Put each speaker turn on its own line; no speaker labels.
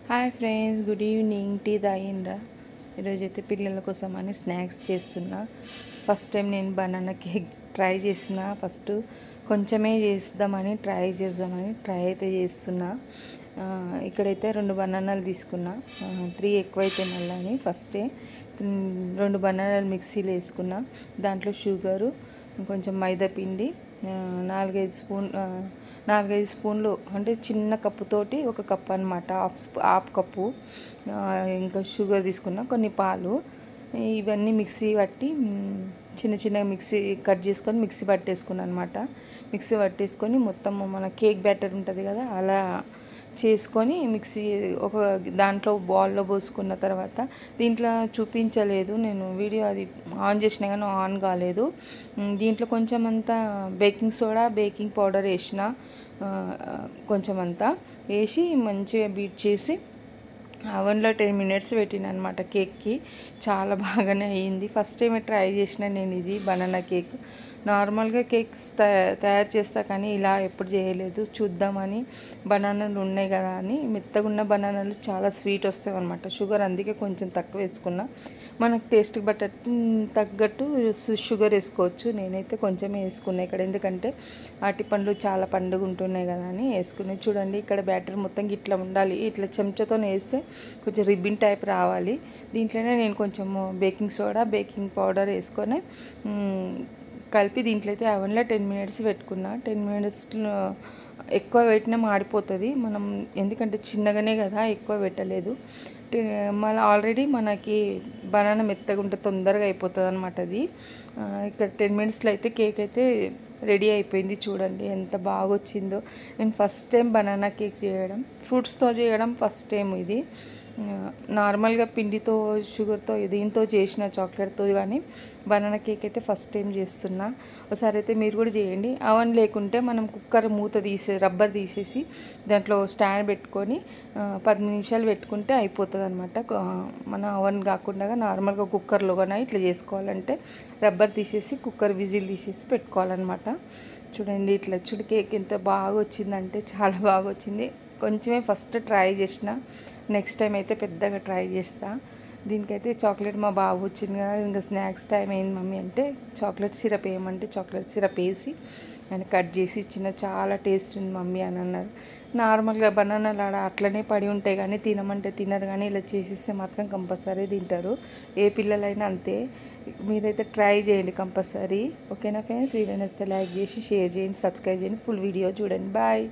Hi friends, good evening. Tea తాగిండ్రా? ఈరోజైతే పిల్లల కోసం అని స్నాక్స్ చేస్తున్నా. ఫస్ట్ టైం నేను బనానా కేక్ ట్రై చేసిన. ఫస్ట్ కొంచెమే ట్రై అయితే చేస్తున్నా. ఇక్కడైతే 2 బనానాలు తీసుకున్నా. 3 ఎక్కువైతే మళ్ళీ అని ఫస్టే 2 బనానాలు మిక్సీలో వేసుకున్నా. దాంట్లో షుగరు, కొంచెం మైదా పిండి, 4-5 స్పూన్లు అంటే చిన్న కప్పుతోటి 1 కప్ అనమాట, హాఫ్ కప్పు. ఇంకా షుగర్ తీసుకున్నా, కొన్ని పాలు. ఇవన్నీ మిక్సీ పట్టి చిన్న చిన్న మిక్సీ కట్ చేసుకొని మిక్సీ పట్టేసుకున్నాను అనమాట. మిక్సీ పట్టేసుకొని మొత్తం మన కేక్ బ్యాటర్ ఉంటుంది కదా, అలా చేసుకొని మిక్సీ ఒక దాంట్లో బౌల్లో పోసుకున్న తర్వాత, దీంట్లో చూపించలేదు నేను వీడియో, అది ఆన్ చేసినా కానీ ఆన్ కాలేదు. దీంట్లో కొంచెం అంతా బేకింగ్ సోడా, బేకింగ్ పౌడర్ వేసిన, కొంచెం అంతా వేసి మంచిగా బీట్ చేసి అవన్లో 10 మినిట్స్ పెట్టిన అనమాట. కేక్కి చాలా బాగానే అయ్యింది. ఫస్ట్ టైం ట్రై చేసిన నేను ఇది బనానా కేక్. నార్మల్గా కేక్స్ తయారు చేస్తా కానీ ఇలా ఎప్పుడు చేయలేదు. చూద్దామని, బనానాలు ఉన్నాయి కదా అని, మెత్తగా ఉన్న బనానాలు చాలా స్వీట్ వస్తాయి అనమాట. షుగర్ అందుకే కొంచెం తక్కువ వేసుకున్నా. మనకు టేస్ట్కి తగ్గట్టు షుగర్ వేసుకోవచ్చు. నేనైతే కొంచెమే వేసుకున్నా ఇక్కడ, ఎందుకంటే అరటి పండ్లు చాలా పండుగ ఉంటున్నాయి కదా అని వేసుకున్నాయి. చూడండి, ఇక్కడ బ్యాటర్ మొత్తం ఇట్లా ఉండాలి. ఇట్లా చెంచాతో వేస్తే కొంచెం రిబ్బన్ టైప్ రావాలి. దీంట్లోనే నేను కొంచెం బేకింగ్ సోడా, బేకింగ్ పౌడర్ వేసుకొని కలిపి దీంట్లో అయితే అవన్లో 10 మినిట్స్ పెట్టుకున్నా. 10 మినిట్స్లో ఎక్కువ పెట్టినా మాడిపోతుంది మనం, ఎందుకంటే చిన్నగానే కదా, ఎక్కువ పెట్టలేదు. మళ్ళీ ఆల్రెడీ మనకి బనానా మెత్తగా ఉంటే తొందరగా అయిపోతుంది అనమాట అది. ఇక్కడ 10 మినిట్స్లో అయితే కేక్ అయితే రెడీ అయిపోయింది. చూడండి ఎంత బాగా వచ్చిందో. నేను ఫస్ట్ టైం బనానా కేక్ చేయడం, ఫ్రూట్స్తో చేయడం ఫస్ట్ టైం ఇది. నార్మల్గా పిండితో, షుగర్తో, దీంతో చేసిన చాక్లెట్తో, కానీ బనానా కేక్ అయితే ఫస్ట్ టైం చేస్తున్నా. ఒకసారి అయితే మీరు కూడా చేయండి. అవన్ లేకుంటే మనం కుక్కర్ మూత రబ్బర్ తీసేసి దాంట్లో స్టాండ్ పెట్టుకొని 10 నిమిషాలు పెట్టుకుంటే అయిపోతుంది అనమాట. మన అవన్ కాకుండా నార్మల్గా కుక్కర్లో కానీ ఇట్లా చేసుకోవాలంటే రబ్బర్ తీసేసి కుక్కర్ విజిల్ తీసేసి పెట్టుకోవాలన్నమాట. చూడండి, ఇట్లా కేక్ ఎంత బాగా వచ్చిందంటే చాలా బాగా వచ్చింది. కొంచెమే ఫస్ట్ ట్రై చేసిన, నెక్స్ట్ టైం అయితే పెద్దగా ట్రై చేస్తా. దీనికైతే చాక్లెట్ మా బాబు వచ్చింది కదా, ఇంకా స్నాక్స్ టైం అయింది మమ్మీ అంటే చాక్లెట్ సిరప్ వేయమంటే చాక్లెట్ సిరప్ వేసి ఆయన కట్ చేసి ఇచ్చిన. చాలా టేస్ట్ ఉంది మమ్మీ అని అన్నారు. నార్మల్గా బనానాలు అట్లనే పడి ఉంటాయి కానీ తినమంటే తినరు, కానీ ఇలా చేసిస్తే మాత్రం కంపల్సరీ తింటారు. ఏ పిల్లలైనా అంతే. మీరైతే ట్రై చేయండి కంపల్సరీ. ఓకేనా ఫ్రెండ్స్? వీడియో నచ్చితే లైక్ చేసి షేర్ చేయండి, సబ్స్క్రైబ్ చేయండి, ఫుల్ వీడియో చూడండి. బాయ్.